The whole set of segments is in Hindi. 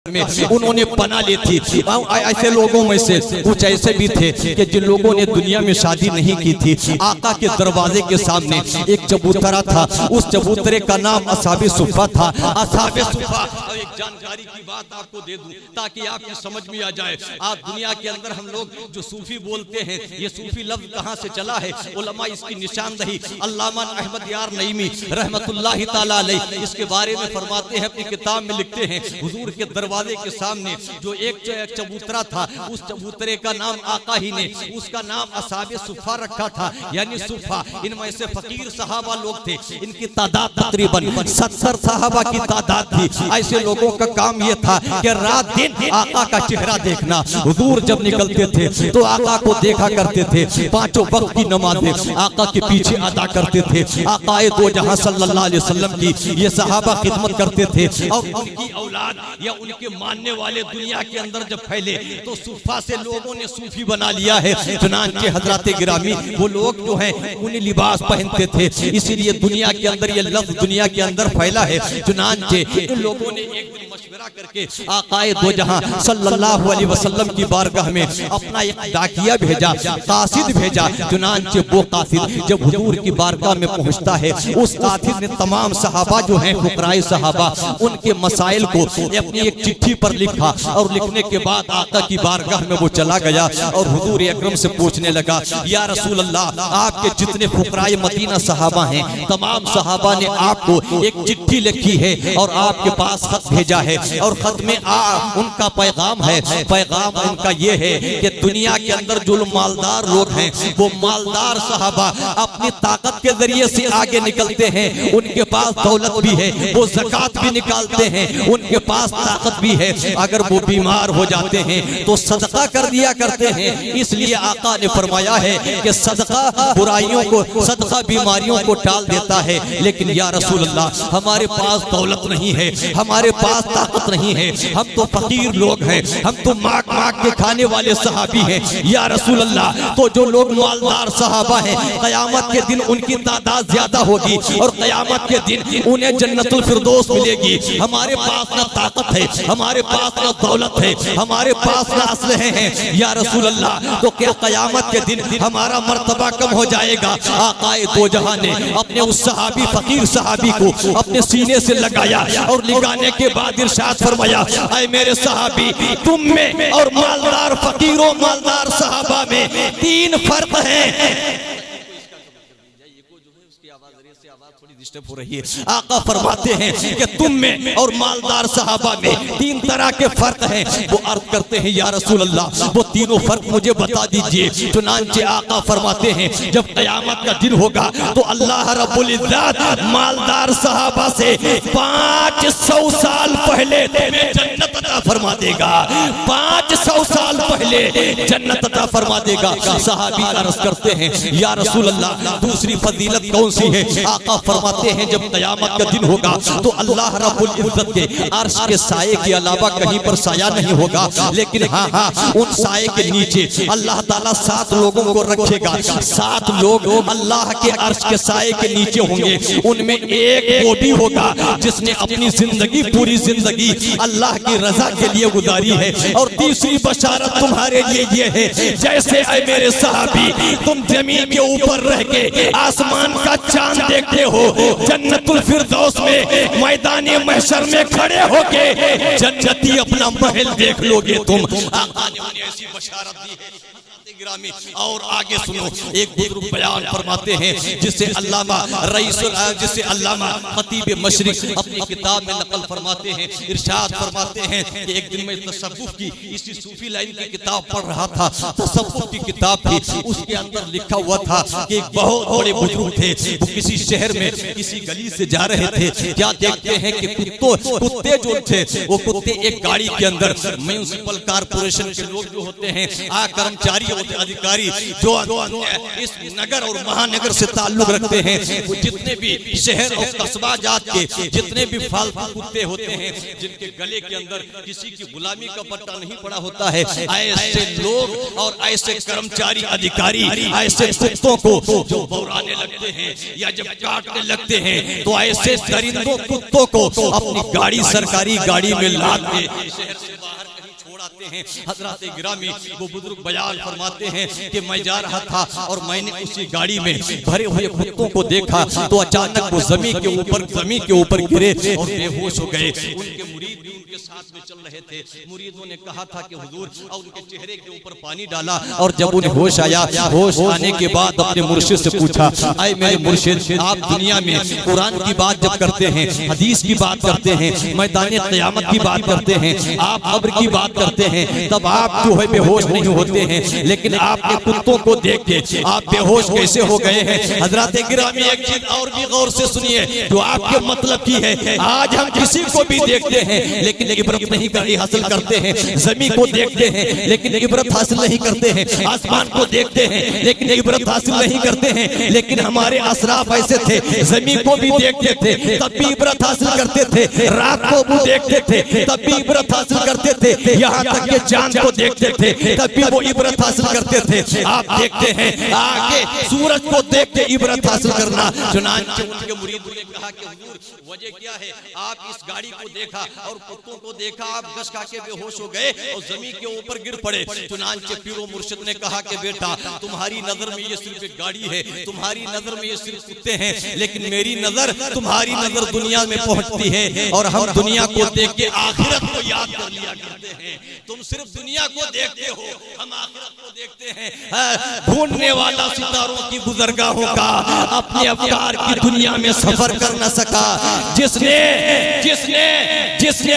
में उन्होंने पना ली थी। ऐसे लोगों में से कुछ ऐसे भी थे कि जिन लोगों ने दुनिया में शादी नहीं की थी, आका के दरवाजे के सामने एक चबूतरा था, उस चबूतरे का नाम असहाबे सुफ़ा था। असहाबे सुफ़ा, एक जानकारी की बात आपको दे दूं ताकि आपकी समझ में आ जाए। आज दुनिया के अंदर हम लोग जो सूफी बोलते हैं, ये सूफी लफ्ज कहां से चला है? उलमा इसकी निशानदही अल्लामा अहमद यार नईमी रहमतुल्लाहि ताला अलैह इसके बारे में फरमाते हैं, अपनी किताब में लिखते हैं, हुजूर के दरवाजे के सामने जो एक चबूतरा था, उस चबूतरे का नाम आका ही ने उसका नाम असहाबे सुफ़ा रखा था, यानी सुफ़ा। इनमें से फकीर सहाबा लोग थे, इनकी तादाद तकरीबन 70 सहाबा की तादाद थी। ऐसे लोगों का काम यह था कि रात दिन आका का चेहरा देखना। हुजूर जब निकलते थे तो आका को देखा करते थे, पांचों वक्त की नमाज़ें आका के पीछे अदा करते थे। आकाए दो जहां सल्लल्लाहु अलैहि वसल्लम की ये सहाबा खिदमत करते थे, और उनकी औलाद या उनके मानने वाले दुनिया के अंदर जब फैले तो सुफ़ा से लोगों ने सूफी बना लिया है। चुनांचे हजरात गिरामी वो लोग जो हैं उन्हें लिबास पहनते थे, इसीलिए दुनिया के अंदर ये लफ्ज दुनिया के अंदर फैला है। चुनांचे इन लोगों ने एक दिन मशवरा करके आकाए दो जहां सल्लल्लाहु अलैहि वसल्लम की बारगाह में अपना एक डाकिया भेजा, कासिद भेजा। चुनांचे वो कासिद जब हुजूर की बारगाह में पहुंचता है, उस कासिद ने तमाम सहाबा जो हैं फुकराए सहाबा उनके मसाइल को अपनी एक चिट्ठी पर लिखा, और लिखने के बाद आका की बारगाह में वो चला गया और हुजूर अकरम से पूछने लगा, या रसूल अल्लाह, आपके जितने फुकराए मदीना सहाबा हैं तमाम सहाबा ने आपको एक चिट्ठी लिखी है और आपके पास खत भेजा है, और खत में उनका पैगाम है। पैगाम उनका ये है कि दुनिया के अंदर जो मालदार लोग हैं वो मालदार सहाबा अपनी ताकत के जरिए से आगे निकलते हैं, उनके पास दौलत भी है, वो ज़कात भी निकालते हैं, उनके पास ताकत भी है। अगर वो बीमार हो जाते हैं तो सदका कर दिया करते हैं। इसलिए आका ने फरमाया है कि सदका बुराइयों को, सदका बीमारियों को टाल देता है। लेकिन या रसूल अल्लाह, हमारे पास दौलत नहीं है, हमारे पास ताकत नहीं है, हम तो फकीर लोग हैं, हम तो माक माक के खाने वाले सहाबी हैं। या रसूल अल्लाह, तो जो लोग मालदार सहाबा हैं क़यामत के दिन उनकी तादाद ज्यादा होगी और क़यामत के दिन उन्हें जन्नतुल फिरदौस मिलेगी। हमारे पास ना ताकत है, हमारे पास ना दौलत है, हमारे पास ना असलहे हैं। या रसूल अल्लाह, तो क्या क़यामत के दिन हमारा मर्तबा कम हो जाएगा? आकाए दो जहां ने अपने उस सहाबी फकीर सहाबी को अपने सीने से लगाया और लगाने के बाद इरशाद फरमाया, ऐ मेरे सहाबी, तुम में और मालदार फकीरों मालदार सहाबा में 3 फर्क हैं। हो रही है। आका फरमाते हैं कि तुम में और मालदार सहाबा में 3 तरह के फर्क हैं। वो अर्ज करते हैं, या रसूल अल्लाह, वो तीनों फर्क मुझे बता दीजिए। चुनांचे आका फरमाते हैं, जब क़यामत का दिन होगा तो अल्लाह रब्बुल इज्जत मालदार सहाबा से 500 साल पहले तुम्हें जन्नत अता फरमा देगा। 500 साल पहले जन्नत अता फरमा देगा। सहाबी अर्ज करते हैं, या रसूल अल्लाह, दूसरी फजीलत कौन सी है? आका फरमाते हैं, जब क़यामत का दिन होगा तो अल्लाह रब्बुल इज्जत के अर्श के साये के अलावा कहीं पर साया नहीं होगा, लेकिन हाँ उन साये के नीचे अल्लाह ताला 7 लोगों को रखेगा। 7 लोग अल्लाह के अर्श के साये के नीचे होंगे। उनमें एक बॉडी होगा जिसने अपनी जिंदगी, पूरी जिंदगी अल्लाह की रजा के लिए गुजारी है। और तीसरी बशारत तुम्हारे लिए ये है, जैसे ऐ मेरे सहाबी, तुम जमीन के ऊपर रह के आसमान का चांद देखते हो, जन्नतुल फिरदौस में मैदानी महशर में खड़े होके जन्नती अपना महल देख लोगे तुम। आका ने उन्हें ऐसी बशारत दी है। और आगे सुनो, एक बुजुर्ग बयान फरमाते हैं जिसे अल्लामा रईसुल, जिसे अल्लामा खतीब मशरिक अपनी किताब में नकल फरमाते हैं। इरशाद फरमाते हैं कि एक दिन मैं तसव्वुफ की इसी सूफी लाइन की किताब पढ़ रहा था। तसव्वुफ की किताब थी, उसके अंदर लिखा हुआ था कि एक बहुत बड़े बुजुर्ग थे, वो किसी शहर में किसी गली से जा रहे थे। क्या देखते हैं कि कुत्ते जो थे वो कुत्ते एक गाड़ी के अंदर, म्यूनिसिपल कारपोरेशन के लोग जो होते हैं, कर्मचारी और अधिकारी जो इस नगर और महानगर से ताल्लुक रखते हैं, वो जितने भी शहर और कस्बा जात के जितने भी फालतू कुत्ते होते हैं, जिनके गले के अंदर किसी की गुलामी का पट्टा नहीं पड़ा होता है, ऐसे लोग और ऐसे कर्मचारी अधिकारी ऐसे कुत्तों को जो बौराने लगते हैं या जब काटने लगते हैं, तो ऐसे दरिंदों कुत्तों को अपनी गाड़ी, सरकारी गाड़ी में लाद के शहर से बाहर कहीं छोड़ आते हैं। हजरत गिरामी वो बुजुर्ग बयान फरमाते हैं कि मैं जा रहा था और मैंने उसी गाड़ी में भरे हुए कुत्तों को देखा, तो अचानक वो जमीन के ऊपर गिरे और बेहोश हो गए। उनके मुरीद भी उनके साथ में चल रहे थे। मुरीदों ने कहा था कि हुजूर, और उनके चेहरे के ऊपर पानी डाला, और जब उन्हें होश आया, होश आने के बाद अपने मुर्शिद से पूछा, आए मेरे मुर्शिद, आप दुनिया में कुरान की बात जब करते हैं, हदीस की बात करते हैं, मैदान क़यामत की बात करते हैं, आप कब्र की बात करते हैं, तब आप जो है बेहोश नहीं होते हैं, लेकिन आपने कुत्तों को देख के आप बेहोश कैसे हो गए हैं? हजरत गिरामी एक चीज और भी गौर से सुनिए जो आपके मतलब की है। आज हम किसी को भी देखते हैं लेकिन इबरत नहीं हासिल करते हैं, जमीन को देखते हैं लेकिन इबरत हासिल नहीं करते हैं, आसमान को देखते हैं लेकिन इबरत हासिल नहीं करते हैं। लेकिन हमारे असराफ ऐसे थे, जमीन को भी देखते थे तब भी इबरत हासिल करते थे, रात को भी देखते थे तब भी इबरत हासिल करते थे, यहाँ तक के चांद को देखते थे तब भी वो इबरत हासिल करते थे। आप देखते हैं आगे सूरज को देख के इबरत हासिल करना। चुनांचे उनके मुरीदों ने कहा कि हुजूर, वजह क्या है? आप इस गाड़ी को देखा और कुत्तों को देखा, आप गश खा के बेहोश हो गए और जमीन के ऊपर गिर पड़े। चुनांचे पीरो मुर्शिद ने कहा कि बेटा, तुम्हारी नजर में ये सिर्फ एक गाड़ी है, तुम्हारी नजर में ये सिर्फ कुत्ते हैं, लेकिन मेरी नजर, तुम्हारी नजर दुनिया में पहुंचती है और हम दुनिया को देख के आखिरत को याद कर लिया करते हैं। तुम सिर्फ दुनिया को देखते हो, हम आखिरत को देखते हैं। ढूंढने वाला सितारों की गुजरगाहों का अपने अवतार की दुनिया में सफर कर न सका। जिसने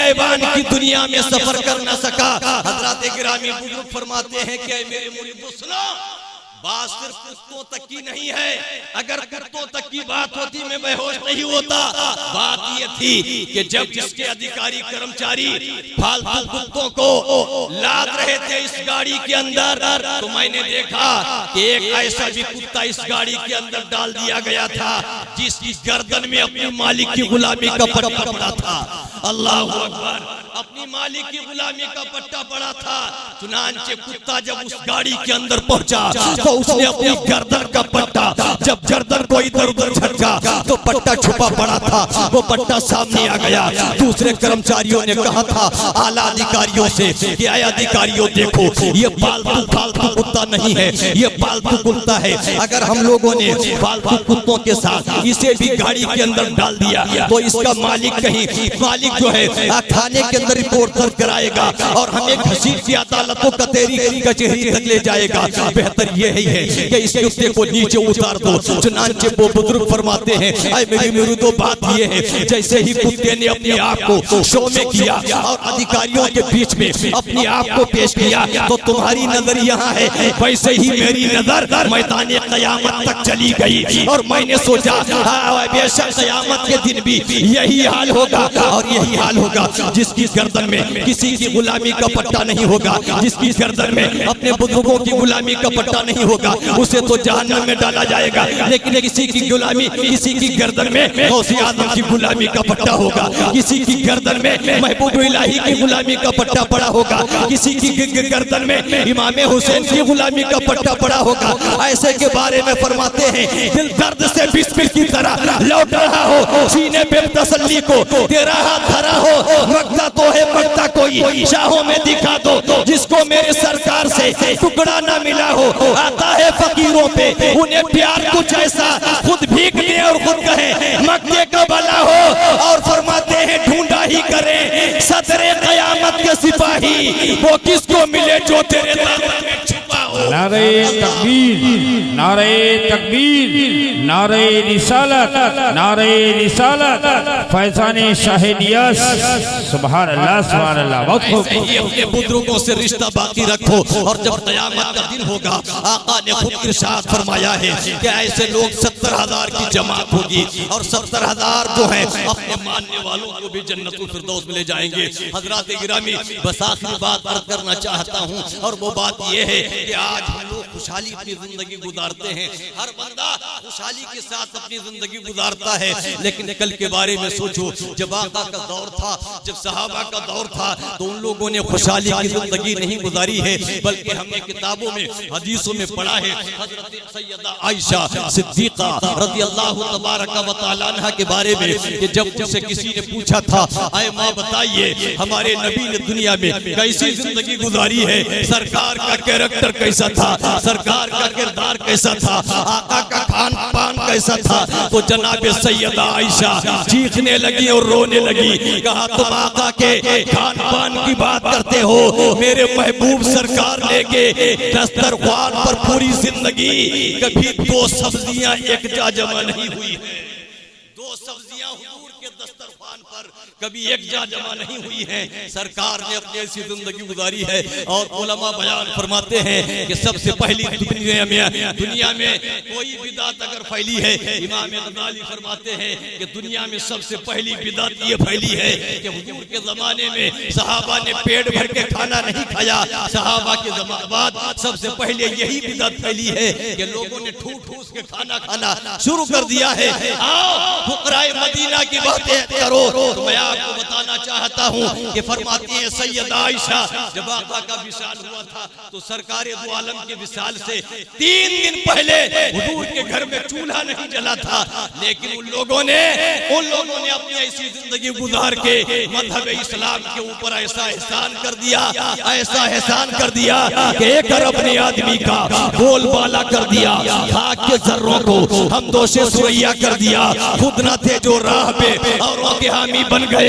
ऐवान की दुनिया में सफर कर न सका। हजरत गिरामी बुजुर्ग फरमाते हैं कि मेरे मुरीदों सुनो, बात सिर्फ कुत्तों तक की नहीं है। अगर कुत्तों तक की बात होती मैं बेहोश नहीं होता। बात ये थी कि जब जिसके अधिकारी कर्मचारी फालतू कुत्तों को लाद रहे थे इस गाड़ी के अंदर, तो मैंने देखा कि एक ऐसा भी कुत्ता इस गाड़ी के अंदर डाल दिया गया था जिसकी गर्दन में अपने मालिक की गुलामी का पट्टा पड़ा था। अल्लाह अकबर, अपनी मालिक की गुलामी का पट्टा पड़ा था। चुनांचे कुत्ता जब उस गाड़ी के अंदर पहुंचा तो उसने अपनी गर्दन का पट्टा, जब गर्दन को इधर उधर झटका तो पट्टा छुपा पड़ा था, वो पट्टा सामने आ गया। दूसरे कर्मचारियों ने कहा था आला अधिकारियों से कि आए अधिकारियों, देखो ये फालतू कुत्ता नहीं है, ये पालतू कुत्ता है। अगर हम लोगों ने फालतू कुत्तों के साथ इसे भी गाड़ी के अंदर डाल दिया तो इसका मालिक जो है थाने के अंदर रिपोर्ट दर्ज कराएगा और हमें घसीट की अदालतों कचहरी तक ले जाएगा। बेहतर ये है कि इस कुत्ते को नीचे उतार दो। चुनांचे वो बुजुर्ग फरमाते हैं, ऐ मेरी मुरीदों, बात ये है जैसे ही कुत्ते ने अपने आप को शो में किया और अधिकारियों के बीच में अपने आप को पेश किया तो तुम्हारी नजर यहाँ है, वैसे ही मेरी नजर मैदान क़यामत तक चली गई। और मैंने सोचा बेशक क़यामत के दिन भी यही हाल होगा और यही हाल होगा जिसकी गर्दन में किसी की गुलामी का पट्टा नहीं होगा, जिसकी गर्दन में अपने बुजुर्गों की गुलामी का पट्टा नहीं होगा, उसे तो जहन्नम में डाला जाएगा। लेकिन किसी की गुलामी, किसी की गर्दन में गौसे आज़म की गुलामी का पट्टा होगा, किसी की गर्दन में महबूब इलाही की गुलामी का पट्टा पड़ा होगा, किसी की गर्दन में इमाम हुसैन की गुलामी का पट्टा पड़ा होगा। ऐसे के बारे में फरमाते हैं, दिल दर्द से बिस्मिल की तरह लौट रहा हो, सीने पे तसल्ली को तेरा हाथ धरा हो, मक्ता तो है मक्ता कोई शाहों में दिखा दो, जिसको मेरे सरकार से टुकड़ा ना मिला हो। आता है फकीरों पे उन्हें प्यार कुछ ऐसा, खुद भीख दे और खुद कहे मक्के का भला हो। और फरमाते हैं ढूंढा ही करें सदरे क़यामत के सिपाही, वो किसको मिले जो तेरे दामन में छुपा हो। नारे तकबीर, नारे तकबीर, नारे रिसालत, नारे रिसालत, फैज़ाने शाह नियाज़। सुभान अल्लाह, सुभान अल्लाह। बहुत खूब। अपने बुजुर्गों से रिश्ता बाकी रखो और जब क़यामत का दिन होगा, आका ने खुद इरशाद फरमाया है कि ऐसे लोग 70,000 की जमात होगी और 70,000 जो है अपने मानने वालों को भी जन्नतुल फिरदौस में ले जाएंगे। हज़रात गिरामी, बस आखिरी बात अर्ज़ करना चाहता हूँ और वो बात ये है कि आज हम लोग खुशहाली अपनी जिंदगी गुजारते हैं, हर बंदा खुशहाली के साथ अपनी जिंदगी गुजारता है। लेकिन कल के बारे में सोचो, जब आका का दौर था, जब सहाबा का दौर था, तो उन लोगों ने खुशहाली की जिंदगी नहीं गुजारी है, बल्कि हमने किताबों में हदीसों में पढ़ा है हजरत सैयदा आयशा सिद्दीका रज़ियल्लाहु तबारक व तआला अन्हा के बारे में कि जब उनसे किसी ने पूछा था, आए माँ बताइए हमारे नबी ने दुनिया में कैसी जिंदगी गुजारी है, सरकार का कैरेक्टर कैसा था, सरकार का किरदार कैसा था, आका का खान पान कैसा था, तो जनाब सैयदा आयशा चीखने लगी और रोने लगी। कहा तुम आका के खान पान की बात करते हो, मेरे महबूब सरकार लेके दस्तरख्वान पर पूरी जिंदगी कभी दो सब्जियां एक जा जमा नहीं हुई है, दो सब्जियां हुजूर के दस्तरख्वान पर कभी एक जा जमा नहीं हुई है। सरकार ने अपनी ऐसी जिंदगी गुजारी है। और उलमा बयान फरमाते हैं कि सबसे पहली दुनिया में कोई बिदात अगर फैली है, इमाम गज़ाली फरमाते हैं कि दुनिया में सबसे पहली बिदात ये फैली है कि हुजूर के जमाने में सहाबा ने पेट भर के खाना नहीं खाया। सहाबा के जमाने बाद सबसे पहले यही बिदात फैली है कि लोगों ने ठूस ठूस के खाना शुरू कर दिया है। आओ फुकराए मदीना की बातें करो, तो मैं आपको बताना चाहता हूँ कि फरमाती है सैयदा आयशा, जब आका का विशाल हुआ था तो सरकारे दो आलम के विशाल से 3 दिन पहले हुजूर के घर में चूल्हा नहीं जला था, लेकिन उन लोगों ने अपनी ऐसी जिंदगी गुजार के मजहब इस्लाम के ऊपर ऐसा एहसान कर दिया, ऐसा एहसान कर दिया कि एक अरब आदमी का बोलबाला कर दिया, खाक के जर्रों को हम दोषे सुरैया कर दिया, खुद न थे जो राह पे और उनके हामी बन गए,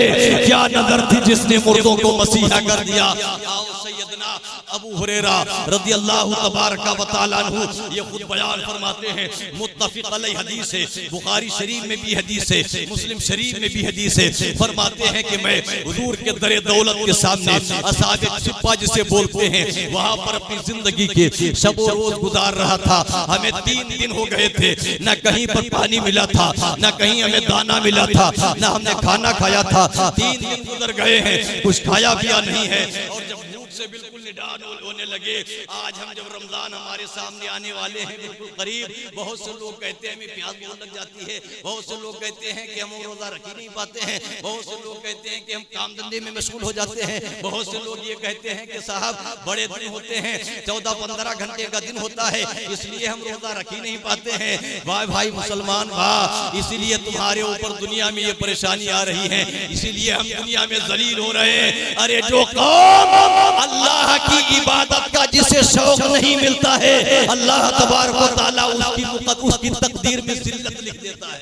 क्या नजर थी जिसने मुर्दों को मसीहा कर दिया। आओ सैयदना अबू हुरैरा रज़ियल्लाहु तबारक व तआला अन्हु ये खुद बयान फरमाते हैं, मुत्तफ़िक़ अलैहि हदीस है, बुखारी शरीफ में भी हदीस है, मुस्लिम शरीफ में भी हदीस है। फरमाते हैं कि मैं हुजूर के दरे दौलत के सामने असहाबे सिप्पा जिसे बोलते हैं, वहां पर अपनी जिंदगी के शब रोज गुजार रहा था। हमें 3 दिन हो गए थे, न कहीं पर पानी मिला था, न कहीं हमें दाना मिला था, न हमने खाना खाया था। 3 दिन गुजर गए हैं, कुछ खाया पिया नहीं है। और जब भूख से बिल्कुल निडान होने लगे, आज हम जब रमजान हमारे सामने आने वाले हैं बिल्कुल करीब, बहुत से लोग कहते हैं हमें प्यास बहुत लग जाती है, बहुत से लोग कहते हैं कि हम रोजा रख ही नहीं पाते हैं, बहुत से लोग कहते हैं कि हम काम धंधे में मशगूल हो जाते हैं, बहुत से लोग ये कहते हैं कि साहब बड़े दिन होते हैं, 14-15 घंटे का दिन होता है, इसलिए हम रोजा रख ही नहीं पाते हैं। वाह भाई मुसलमान वाह, इसीलिए तुम्हारे ऊपर दुनिया में ये परेशानी आ रही है, इसीलिए हम दुनिया में जलील हो रहे हैं। अरे जो कौम अल्लाह की इबादत का जिसे शौक नहीं मिलता है, अल्लाह तबारक व तआला उसकी तकदीर में जिल्लत लिख देता है।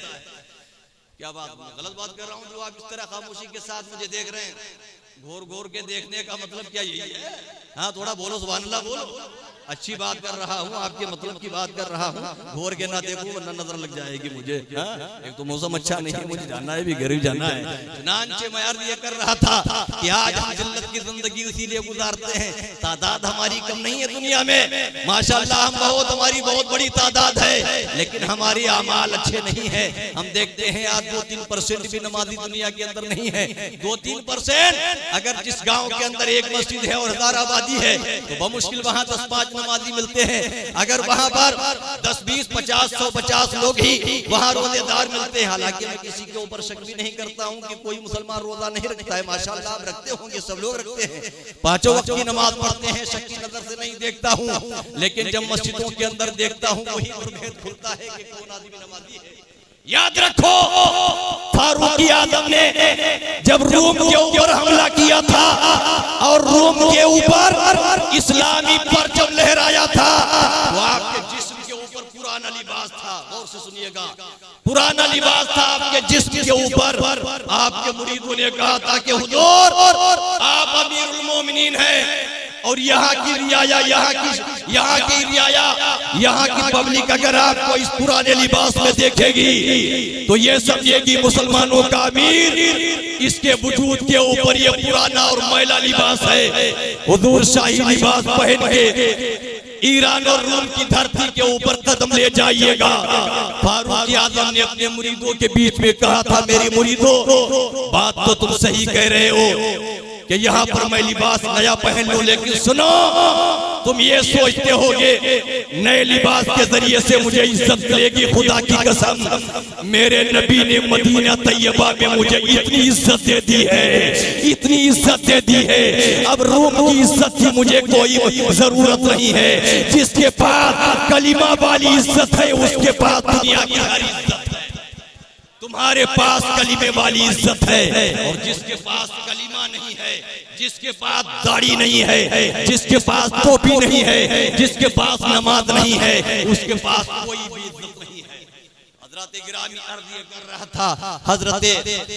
क्या बात, गलत बात कर रहा हूँ जो आप इस तरह खामोशी के साथ मुझे देख रहे हैं? घोर घोर के देखने का मतलब क्या यही है? हाँ थोड़ा बोलो सुभान अल्लाह बोलो। अच्छी बात कर रहा हूँ, आपके मतलब की बात कर रहा हूँ, घोर के ना देखूं वरना नजर लग जाएगी मुझे। एक तो मौसम अच्छा नहीं है, मुझे जाना है भी घर भी जाना है। चुनांचे मैं अर्ज ये कर रहा था कि आज हम जिल्लत की जिंदगी इसीलिए गुजारते हैं, तादाद हमारी कम नहीं है दुनिया में, माशाअल्लाह हम हमारी बहुत बड़ी तादाद है, लेकिन हमारे अमाल अच्छे नहीं है। हम देखते हैं आज 2-3% भी नमाजी दुनिया के अंदर नहीं है। 2-3% अगर जिस गाँव के अंदर एक मस्जिद है और 1000 आबादी है तो बमुश्किल वहाँ 10-5 नमाजी मिलते हैं। अगर वहाँ पर 10, 20, 50, 150 लोग ही वहाँ रोजेदार मिलते हैं। हालांकि मैं किसी के ऊपर शक भी नहीं करता हूँ कि कोई मुसलमान रोजा नहीं रखता है, माशाअल्लाह आप रखते होंगे, सब लोग रखते हैं, 5 वक्त की नमाज पढ़ते हैं, शक की नजर से नहीं देखता हूँ। लेकिन जब मस्जिदों के अंदर देखता हूँ वही भेद खुलता है कि कौन आदमी नमाजी है। याद रखो फारूक आजम ने जब रोम के ऊपर हमला किया था और रोम के ऊपर इस्लामी परचम लहराया था, तो आपके जिस्म के ऊपर पुराना लिबास था, गौर से सुनिएगा, पुराना लिबास था आपके जिस्म के ऊपर। आपके मुरीदों ने कहा था कि हुजूर आप अमीरुल मोमिनीन हैं और यहाँ की रियाया, यहाँ की पब्लिक अगर आपको इस पुराने लिबास में देखेगी तो ये समझेगी मुसलमानों का अमीर इसके वजूद के ऊपर ये पुराना और मैला लिबास है। हुजूर शाही लिबास पहन के ईरान और रोम की धरती के ऊपर कदम ले जाइएगा। फारूक आजम ने अपने मुरीदों के बीच में कहा था, मेरी मुरीदों बात तो तुम सही कह रहे हो कि यहाँ पर मैं लिबास नया पहन लूं, लेकिन सुनो तुम ये सोचते होगे नए लिबास के जरिए से मुझे इज्जत मिलेगी, खुदा की कसम मेरे नबी ने मदीना तैयबा में मुझे इतनी इज्जत दे दी है, इतनी इज्जत दे दी है। अब रूम की इज्जत की मुझे कोई जरूरत नहीं है। जिसके पास कलीमा वाली इज्जत है उसके पास दुनिया की हर इज्जत है। तुम्हारे पास कलीमे वाली इज्जत है, और जिसके पास कलीमा नहीं है, जिसके पास दाढ़ी नहीं है, जिसके पास टोपी नहीं है, जिसके पास नमाज नहीं है, उसके पास कोई भी इज्जत नहीं है। हजरत गिरामी अर्ज़ ये कर रहा था, हजरत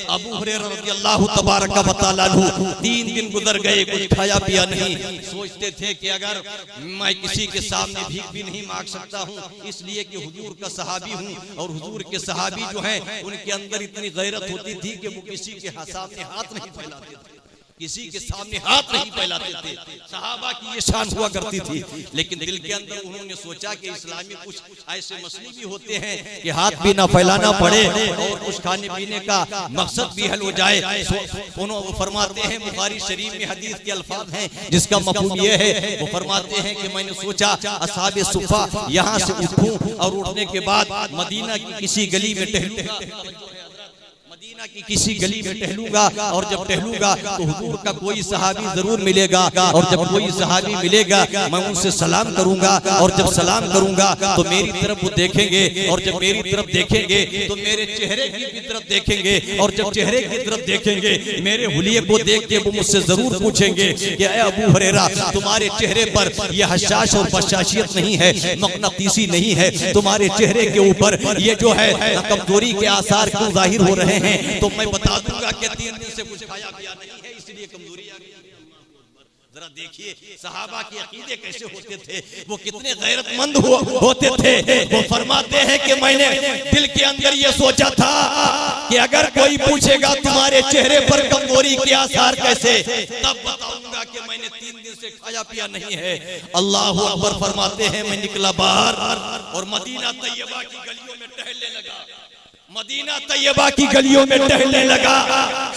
अबू हुरैरा रज़ियल्लाहु तबारक व तआला अन्हु 3 दिन गुजर गए, कुछ खाया पिया नहीं। सोचते थे कि अगर मैं किसी के सामने भीख भी नहीं मांग सकता हूँ, इसलिए कि हुजूर का सहाबी हूँ, और हुजूर के सहाबी जो हैं उनके अंदर इतनी गैरत होती थी कि वो किसी के सामने हाथ नहीं फैलाते थे, किसी के सामने हाथ नहीं फैलाते थे। सहाबा की ये शान हुआ करती थी। लेकिन दिल के अंदर उन्होंने सोचा कि इस्लाम में कुछ ऐसे मसले भी होते हैं कि हाथ भी ना फैलाना पड़े और कुछ खाने पीने का मकसद भी हल हो जाए। उन्होंने फरमाते हैं, बुखारी शरीफ में हदीस के अल्फाज हैं जिसका मफहूम ये है, वो फरमाते हैं कि मैंने सोचा असहाबे सुफ़ा यहाँ से उठूं और उठने के बाद मदीना की किसी गली में टहलूंगा, मदीना की किसी गली में टहलूंगा, और जब टहलूंगा तो हुजूर का कोई सहाबी जरूर मिलेगा, और जब कोई सहाबी मिलेगा मैं उनसे सलाम करूंगा, और जब सलाम करूंगा तो मेरी तरफ वो देखेंगे, और जब मेरी तरफ देखेंगे तो मेरे चेहरे की तरफ देखेंगे, और जब चेहरे की तरफ देखेंगे मेरे हुलिये को देख के वो मुझसे जरूर पूछेंगे कि ऐ अबू हुरैरा, तुम्हारे चेहरे पर यह हशाश और बशाशियत नहीं है, मकनतीसी नहीं है, तुम्हारे चेहरे के ऊपर ये जो है कमजोरी के आसार क्यों जाहिर हो रहे हैं? तो मैं बता दूंगा कि 3 दिन से कुछ खाया पिया नहीं है, इसलिए कमजोरी आ गई। जरा देखिए सहाबा के अकीदे कैसे होते थे, वो कितने गैरतमंद होते थे। वो फरमाते हैं कि मैंने दिल के अंदर ये सोचा था कि अगर कोई पूछेगा तुम्हारे चेहरे पर कमजोरी के आसार कैसे, तब बताऊंगा कि मैंने 3 दिन से खाया पिया नहीं है। अल्लाह अकबर फरमाते हैं, मैं निकला बाहर और मदीना तैयबा की गलियों में टहलने लगा, मदीना तैयबा की गलियों में टहलने लगा।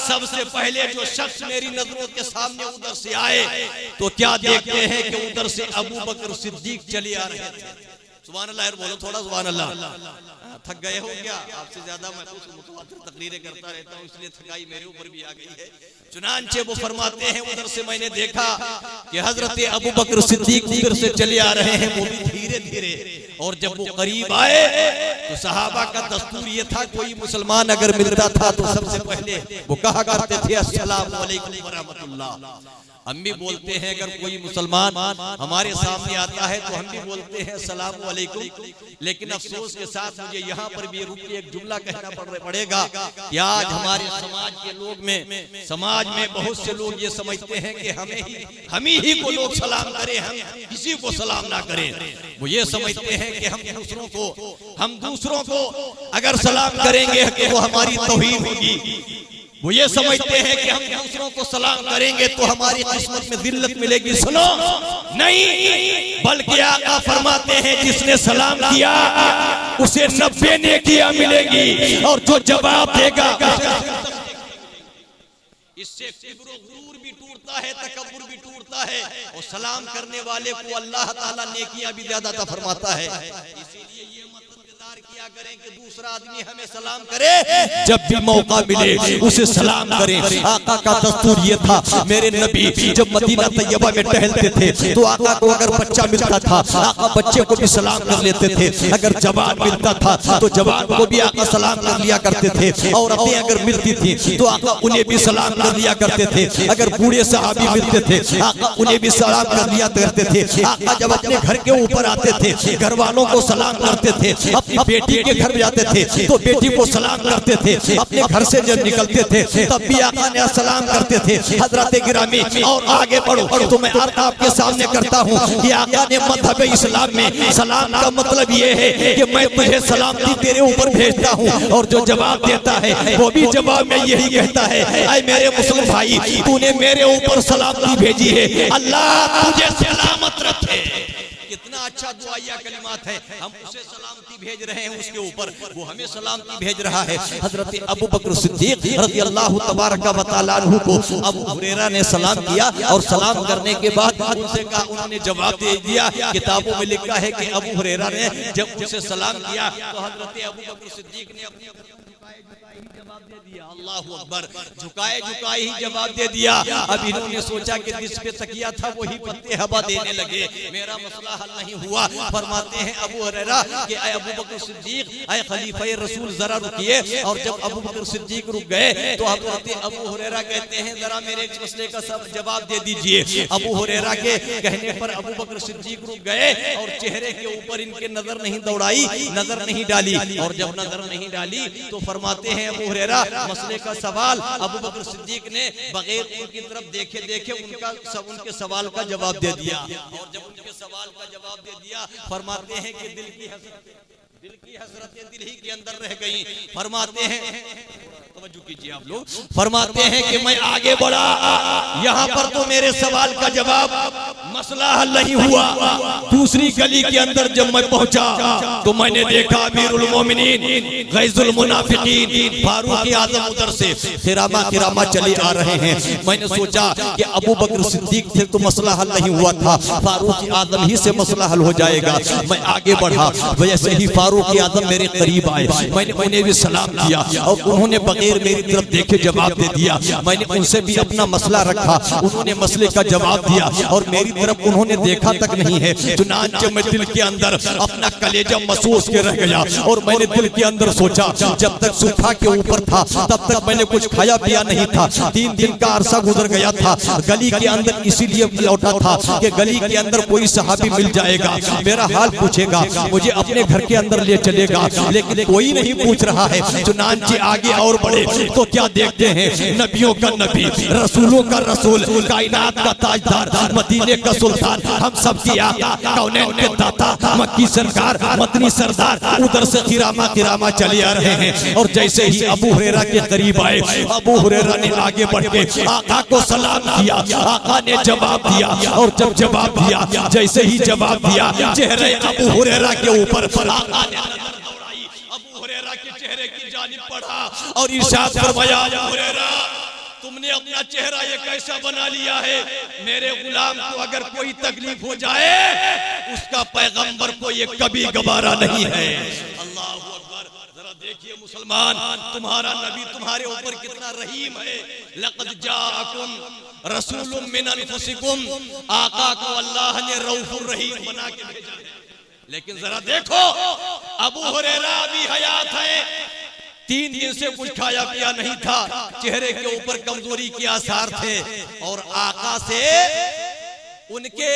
सबसे पहले जो शख्स मेरी नजरों के सामने उधर से आए तो क्या देखते हैं कि उधर से अबू बकर सिद्दीक चले आ रहे थे। सुभान अल्लाह, बोलो थोड़ा सुभान अल्लाह। थक गए हो क्या? आपसे ज्यादा मैं कुछ मुतवातिर तकरीरें करता रहता हूँ, इसलिए थकाई मेरे ऊपर भी आ गई है। चुनांचे वो फरमाते हैं, उधर से मैंने देखा कि हजरत अबू बकर सिद्दीक उधर से चले आ रहे हैं, वो भी धीरे धीरे। और जब वो करीब आए तो सहाबा का दस्तूर ये था, कोई मुसलमान अगर मिलता था तो सबसे पहले वो कहा करते थे अस्सलामु अलैकुम व रहमतुल्लाह। हम भी बोलते हैं अगर कोई मुसलमान हमारे सामने आता है तो हम भी बोलते हैं अस्सलामु अलैकुम। लेकिन अफसोस के साथ मुझे यहाँ पर भी रुक के एक जुमला कहना पड़ेगा कि आज हमारे समाज में बहुत से लोग ये समझते हैं कि हम ही को लोग सलाम करें, हम किसी को सलाम ना करें। वो ये समझते हैं कि हम दूसरों को अगर सलाम करेंगे तो वो हमारी तौहीन होगी। वो ये समझते हैं कि हम दूसरों को सलाम करेंगे तो हमारी किस्मत में जिल्लत मिलेगी। सुनो, नहीं, बल्कि आका फरमाते हैं जिसने सलाम किया उसे 90 नेकियां मिलेगी, और जो जवाब देगा इससे किब्र और गुरूर भी टूटता है, तकब्बुर भी टूटता है, और सलाम करने वाले को अल्लाह ताला नेकियां भी ज्यादा अता फरमाता है। इसीलिए ये किया करें कि दूसरा आदमी हमें सलाम करे, जब भी मौका मिले उसे सलाम करें। आका का दस्तूर ये था, मेरे नबी जब मदीना तैयबा में टहलते थे तो आका को अगर बच्चा मिलता था आका बच्चे को भी सलाम कर लेते थे, अगर जवान मिलता था तो जवान को भी आका सलाम कर लिया करते थे, औरतें अगर मिलती थी तो आका उन्हें भी सलाम कर लिया करते थे, अगर बूढ़े सहाबी मिलते थे आका उन्हें भी सलाम कर लिया करते थे। आका जब अपने घर के ऊपर आते थे घर वालों को सलाम करते थे, अपनी बेटी के घर में जाते थे तो बेटी को सलाम करते थे, अपने घर से जब निकलते थे तब भी आका ने सलाम करते थे। हजरत गिरामी और आगे बढ़ो तो मैं आपके सामने करता हूँ कि आका ने मज़हब इस्लाम में सलाम का मतलब ये है कि मैं तुझे सलामती तेरे ऊपर भेजता हूँ, और जो जवाब देता है वो भी जवाब में यही कहता है, ऐ मेरे मुस्लिम भाई तूने मेरे ऊपर सलामती भेजी है, अल्लाह तुझे सलामत रखे। कितना अच्छा अच्छा दुआया कलिमात है, हम उसे सलामती भेज रहे हैं उसके ऊपर, वो हमें सलामती भेज रहा है। हजरत अबू बकर सिद्दीक रज़ी अल्लाह तबारक व तआला अन्हु को अबू हुरैरा ने सलाम किया और सलाम करने के बाद उनसे कहा, उन्होंने जवाब दे दिया। किताबों में लिखा है कि अबू हुरैरा ने जब उसे सलाम किया तो हजरत अबू बकर सिद्दीक ने अपने जवाब दे दिया। अल्लाहु अकबर, झुकाए झुकाए ही जवाब दे दिया। अब इन्होंने सोचा कि जिस पे तकिया था वही पत्ते हवा देने लगे, मेरा मसला हल नहीं हुआ। फरमाते हैं अबू हुरैरा कि ऐ अबू बकर सिद्दीक, ऐ खलीफा रसूल जरा रुकिए। और जब अबू बकर सिद्दीक रुक गए तो हजरत अबू हुरैरा कहते हैं जरा मेरे इस मसले का सब जवाब दे दीजिए। अबू हुरैरा के कहने पर अबू बकर सिद्दीक रुक गए और चेहरे के ऊपर इनके नजर नहीं दौड़ाई, नजर नहीं डाली। और जब नजर नहीं डाली तो फरमाते हैं अबू हुरैरा मसले का सवाल अबू बकर सिद्दीक ने बगैर उनकी तरफ देखे देखे उनके सवाल का जवाब दे दिया। और जब उनके सवाल का जवाब दे दिया फरमाते हैं कि दिल की हसरतें दिल ही के अंदर रह गई। फरमाते हैं, तवज्जो कीजिए आप लोग, फरमाते हैं कि मैं आगे बढ़ा, यहाँ पर तो मेरे सवाल का जवाब मसला हल नहीं हुआ। दूसरी गली के अंदर जब मैं पहुंचा तो मैंने देखा अमीरुल मोमिनीन गैजुल मुनाफिकीन फारूक आजम उधर से खिरामा चले आ रहे हैं। मैंने सोचा कि अबू बकर सिद्दीक थे तो मसला हल नहीं हुआ था, फारूक आजम ही से मसला हल हो जाएगा। मैं आगे बढ़ा, वैसे ही फारूक आजम मेरे करीब आए, मैंने उन्हें भी सलाम किया और उन्होंने बगैर मेरी तरफ देखे जवाब दे दिया। मैंने उनसे भी अपना मसला रखा, उन्होंने मसले का जवाब दिया और मेरी तरफ उन्होंने देखा तक नहीं है। चुनांचे मैं दिल के अंदर अपना कलेजा महसूस के रह गया और मैंने दिल के अंदर सोचा, जब तक सूखा के ऊपर था तब तक मैंने कुछ खाया पिया नहीं था। 3 दिन का अरसा गुजर गया था गली के अंदर, इसीलिए लौटा था कि गली के अंदर कोई सहाबी मिल जाएगा, मेरा हाल पूछेगा, मुझे अपने घर के अंदर ले चलेगा, लेकिन कोई नहीं पूछ रहा है। चुनांचे आगे और बढ़े तो क्या देखते हैं, नबियों का नबी, रसूलों का रसूल, कायनात का ताजदार, मदीने का सुल्तान, हम सब की आका, कौनैन के दाता, मक्की सरकार, मदनी सरदार, उधर से खिरामा चले आ रहे हैं। और जैसे ही अबू हुरैरा के करीब आए, अबू हुरैरा ने आगे बढ़ के आका को सलाम किया, आका ने जवाब दिया। और जब जवाब दिया, जैसे ही जवाब दिया, चेहरे अबू हुरैरा के ऊपर आका ने अबू हुरैरा के चेहरे की जानिब पड़ा और इरशाद फरमाया, अबू हुरैरा तुमने अपना चेहरा ये कैसा बना लिया है, मेरे गुलाम को अगर कोई तकलीफ हो जाए उसका पैगंबर को ये कभी गवारा नहीं है। अल्लाह अकबर, जरा देखिए मुसलमान, तुम्हारा नबी तुम्हारे ऊपर कितना रहीम है। लक़द जाअकुम रसूलुम मिन अनफुसिकुम, आका को अल्लाह ने रऊफुर रहीम बना के भेजा है। लेकिन जरा देखो, अबू हुरैरा भी हयात है, 3 दिन से कुछ खाया पिया नहीं था, चेहरे के ऊपर कमजोरी के आसार थे। और आका से उनके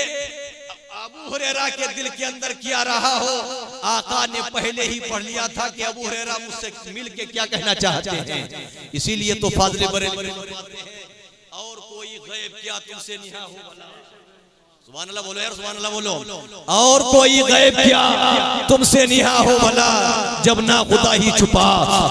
अबू हुरैरा के दिल के अंदर क्या रहा हो, आका ने पहले ही पढ़ लिया था कि अबू हुरैरा मुझसे मिल के क्या कहना चाहते हैं। इसीलिए तो फाज़िल बरेलवी फरमाते हैं, और कोई गैब क्या तुमसे निहा हो भला, सुभान अल्लाह बोलो यार, सुभान अल्लाह बोलो। और कोई गैब क्या तुमसे निहा हो भला, जब ना खुदा ही छुपा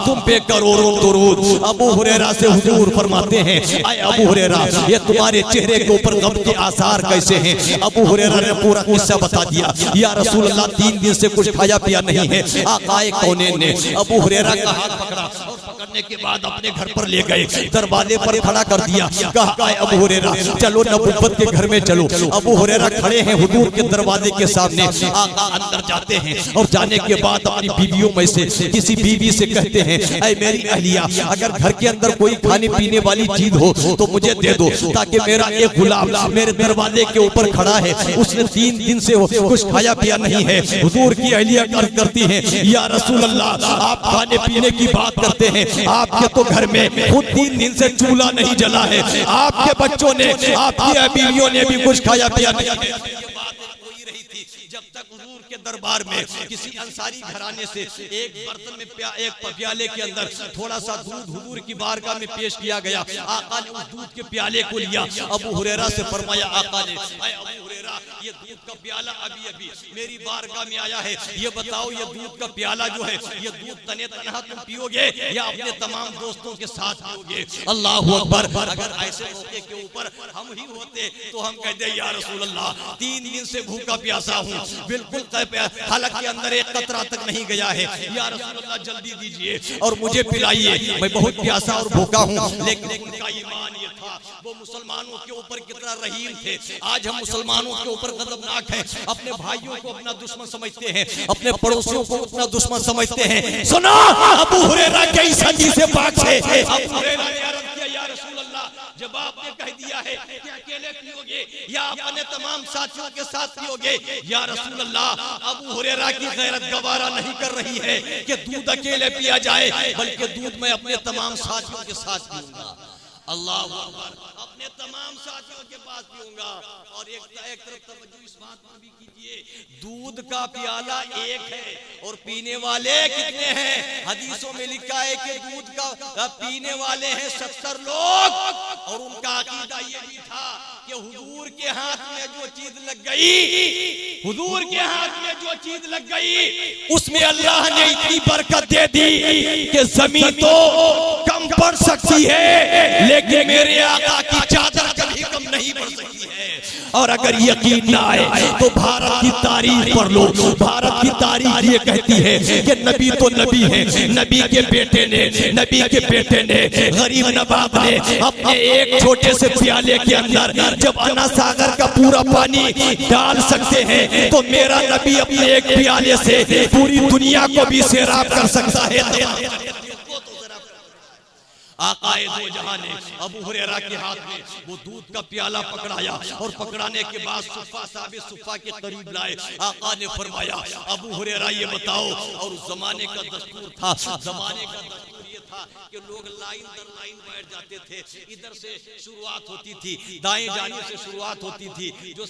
तुम पे करोड़ों दुरूद। अबू हुरैरा से हुजूर फरमाते हैं, आए अबू हुरैरा ये तुम्हारे चेहरे के ऊपर गम के आसार कैसे हैं। अबू हुरैरा ने पूरा किस्सा बता दिया, या रसूल अल्लाह 3 दिन से कुछ खाया पिया नहीं है। आकाए कौनैन ने अबू हुरैरा का हाथ पकड़ा और पकड़ने के बाद अपने घर पर ले गए, दरवाजे पर खड़ा कर दिया, कहा आए अबू हुरैरा चलो नबुव्वत के घर में चलो। अबू हुरैरा खड़े हैं हुजूर के दरवाजे के सामने, आका अंदर जाते हैं और जाने के बाद अपनी बीवियों में से किसी बीवी से कहते हैं, ऐ मेरी अहलिया अगर घर के अंदर कोई खाने पीने वाली चीज हो तो मुझे दे दो, ताकि मेरा एक गुलाम मेरे दरवाजे के ऊपर खड़ा है, उसने 3 दिन से कुछ खाया पिया नहीं है। हुजूर की अहलिया अर्ज करती हैं, या रसूल अल्लाह आप खाने पीने की बात करते हैं, आपके तो घर में खुद 3 दिन से चूल्हा नहीं जला है, आपके बच्चों ने, आपकी बीवियों ने भी कुछ खाया पिया नहीं। ये बात कोई रही थी जब तक हुजूर के दरबार में किसी अंसारी घराने से एक बर्तन में एक प्याले के अंदर थोड़ा सा दूध हुजूर की बारगाह में पेश किया गया। आका ने उस दूध के प्याले को लिया, अबू हुरैरा से फरमाया, आका ने अबू हुरैरा ये दूध का प्याला अभी अभी मेरी बारगाह में आया है, ये बताओ ये दूध का प्याला जो है ये दूध तने तनहा तुम पियोगे या अपने तमाम दोस्तों के साथ पियोगे? अल्लाह अकबर। अगर ऐसे मौके के ऊपर हम ही होते तो हम कहते या रसूल अल्लाह 3 दिन से भूखा प्यासा हूँ, बिल्कुल हलक के अंदर एक कतरा तक नहीं गया है, या रसूल अल्लाह जल्दी दीजिए और मुझे पिलाइए, मैं बहुत प्यासा और भूखा हूँ। लेकिन उनका ईमान ये था, वो मुसलमानों के ऊपर कितना रहीम थे। आज हम मुसलमानों के ऊपर गजबनाक हैं, अपने भाइयों को अपना दुश्मन समझते हैं, अपने पड़ोसियों को अपना दुश्मन समझते हैं। सुना अबू हुरैरा के इस हदीस पाक से अबू हुरैरा ने अर्ज किया या रसूल अल्लाह, जब आपने कह दिया है कि अकेले पियोगे या अपने तमाम साथियों के साथ पियोगे, या रसूल अल्लाह अबू हुरैरा की गैरत गवारा नहीं कर रही है कि दूध अकेले पिया जाए, बल्कि दूध मैं अपने तमाम साथियों के साथ पीऊंगा। अल्लाह अकबर, अपने तमाम साथियों के पास पीऊंगा। और एक तरफ तवज्जो इस बात पर भी कीजिए, दूध का प्याला एक है और पीने वाले कितने हैं? हदीसों में लिखा है कि दूध का पीने वाले हैं 70 लोग। और उनका अकीदा ये भी था कि हुजूर के हाथ में जो चीज लग गई, हुजूर के हाथ में जो चीज लग गई उसमें अल्लाह ने इतनी बरकत दे दी कि जमीन तो कम पड़ सकती है लेकिन मेरे आका की चादर कभी कम नहीं पड़ सकती है। और अगर यकीन ना आए तो भारत की तारीख पढ़ लो। भारत की तारीख ये कहती है कि नबी तो नबी है, नबी के बेटे ने गरीब नवाब ने अपने एक छोटे से प्याले के अंदर जब अन्ना सागर का पूरा पानी डाल सकते हैं तो मेरा नबी अपने एक प्याले से पूरी दुनिया को भी सैराब कर सकता है। आकाए दो जहां ने अबू हुरैरा के हाथ में वो दूध का प्याला पकड़ाया और पकड़ाने के बाद सुफ़ा साहब सुफ़ा के करीब लाए। आका ने फरमाया अबू हुरैरा ये बताओ, और उस जमाने का दस्तूर था, जमाने का दस्तूर ये था कि लोग लाइन दर लाइन बैठ जाते थे। इधर से शुरुआत होती थी, दाएं जाने से शुरुआत होती थी, जो